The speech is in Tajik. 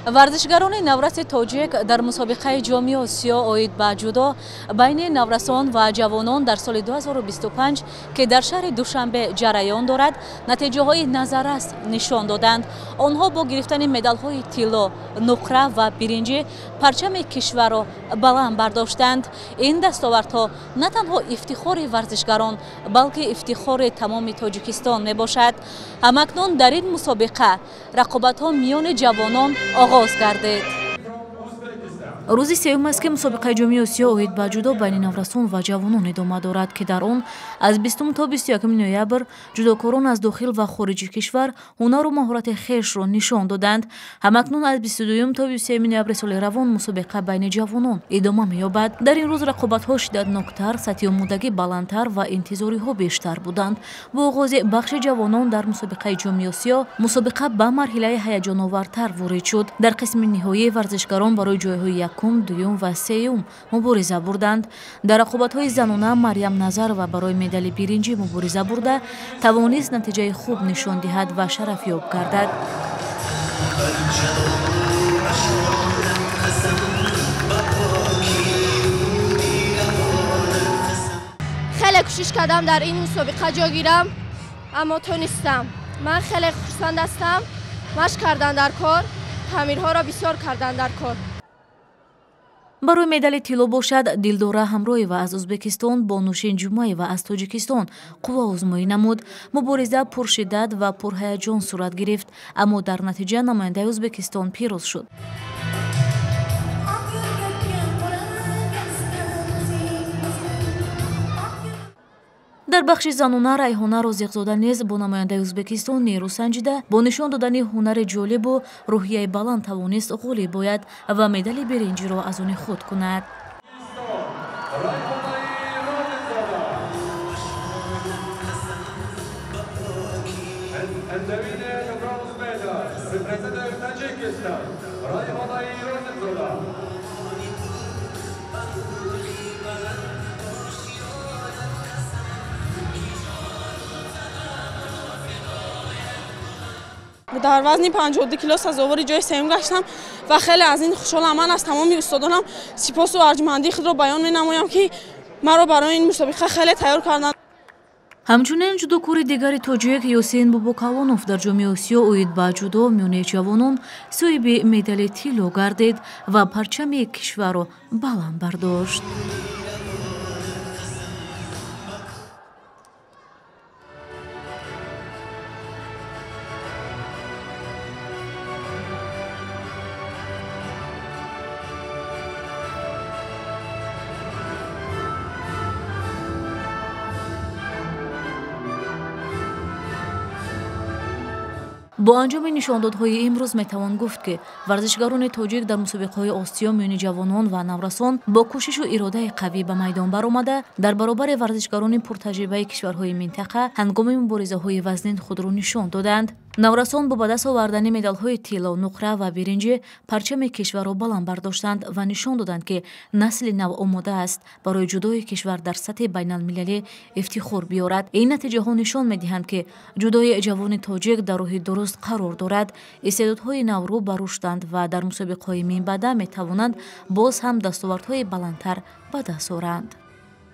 варзишгарони навраси тоҷик дар мусобиқаи ҷоми осиё оид ба ҷудо байни наврасон ва ҷавонон дар соли 2025 ки дар шаҳри душанбе ҷараён дорад натиҷаҳои назаррас нишон доданд. онҳо бо гирифтани медалҳои тилло, нуқра ва биринҷӣ парчами кишварро баланд бардоштанд. ин дастовардҳо на танҳо ифтихори варзишгарон балки ифтихори тамоми тоҷикистон мебошад. ҳамакнун дар ин мусобиқа рақобатҳо миёни ҷавонон оғоз гардид. рӯзи сеюм аст ки мусобиқаи ҷомии осиё оид ба ҷудо байни наврасон ва ҷавонон идома дорад ки дар он аз 20 то 21 ноябр ҷудокорон аз дохил ва хориҷи кишвар ҳунару маҳорати хешро нишон доданд. ҳамакнун аз 22 то 23 ноябри соли равон мусобиқа байни ҷавонон идома меёбад. дар ин рӯз рақобатҳо шиддатноктар, сатҳи омодагӣ баландтар ва интизориҳо бештар буданд. бо оғози бахши ҷавонон дар мусобиқаи ҷомии осиё мусобиқа ба марҳилаи ҳаяҷоновартар ворид шуд. дар қисми ниҳоӣ варзишгарон барои ҷойҳои якум, дуюм ва сеюм мубориза бурданд. дар рақобатҳои занона Марьям Назарова барои медали биринҷӣ мубориза бурда тавонист натиҷаи хуб нишон диҳад ва шарафёб гардад. خیلی کوشش کردم در این مسابقه جا گیرم اما تونستم. من خیلی خرسند هستم. مشق کردن در کار، تمرین‌ها را بسیار کردن در کار. барои медали тилло бошад Дилдора Ҳамроева аз Ӯзбекистон бо Нушин Ҷумаева аз Тоҷикистон қувваозмоӣ намуд. мубориза пуршиддат ва пурҳаяҷон сурат гирифт, аммо дар натиҷа намояндаи Ӯзбекистон пирӯз шуд. дар бахши занона Райҳона Розиқзода низ бо намояндаи Ӯзбекистон нерӯ санҷида бо нишон додани ҳунари ҷолибу рӯҳияи баланд тавонист ғолиб ояд ва медали биринҷиро аз они худ кунад. در وزن 52 کیلو سزاوار جای سوم گشتم و خیلی از این خوشحالم. من از تمام استادانم سپاس و ارجمندی خود را بیان می‌نمایم که مرا برای این مسابقه خیلی تیار کردند. ҳамчунин ҷудокори дигари тоҷик Ёсин Бубокалонов дар ҷомии осиё оид ба ҷудо миёнаи ҷавонон соҳиби медали тилло гардид ва парчами кишварро баланд бардошт. бо анҷоми нишондодҳои имрӯз метавон гуфт ки варзишгарони тоҷик дар мусобиқаҳои осиё миёни ҷавонон ва наврасон бо кӯшишу иродаи қавӣ ба майдон баромада дар баробари варзишгарони пуртаҷрибаи кишварҳои минтақа ҳангоми муборизаҳои вазнин худро нишон доданд. наврасон бо ба даст овардани медалҳои тилло, нуқра ва биринҷӣ парчами кишварро баланд бардоштанд ва нишон доданд ки насли нав омода аст барои ҷудои кишвар дар сатҳи байналмилалӣ ифтихор биёрад. ин натиҷаҳо нишон медиҳанд ки ҷудои ҷавони тоҷик дар роҳи дуруст қарор дорад. истеъдодҳои наврӯ ба рушданд ва дар мусобиқаҳои минбаъда метавонанд боз ҳам дастовардҳои баландтар ба даст оранд.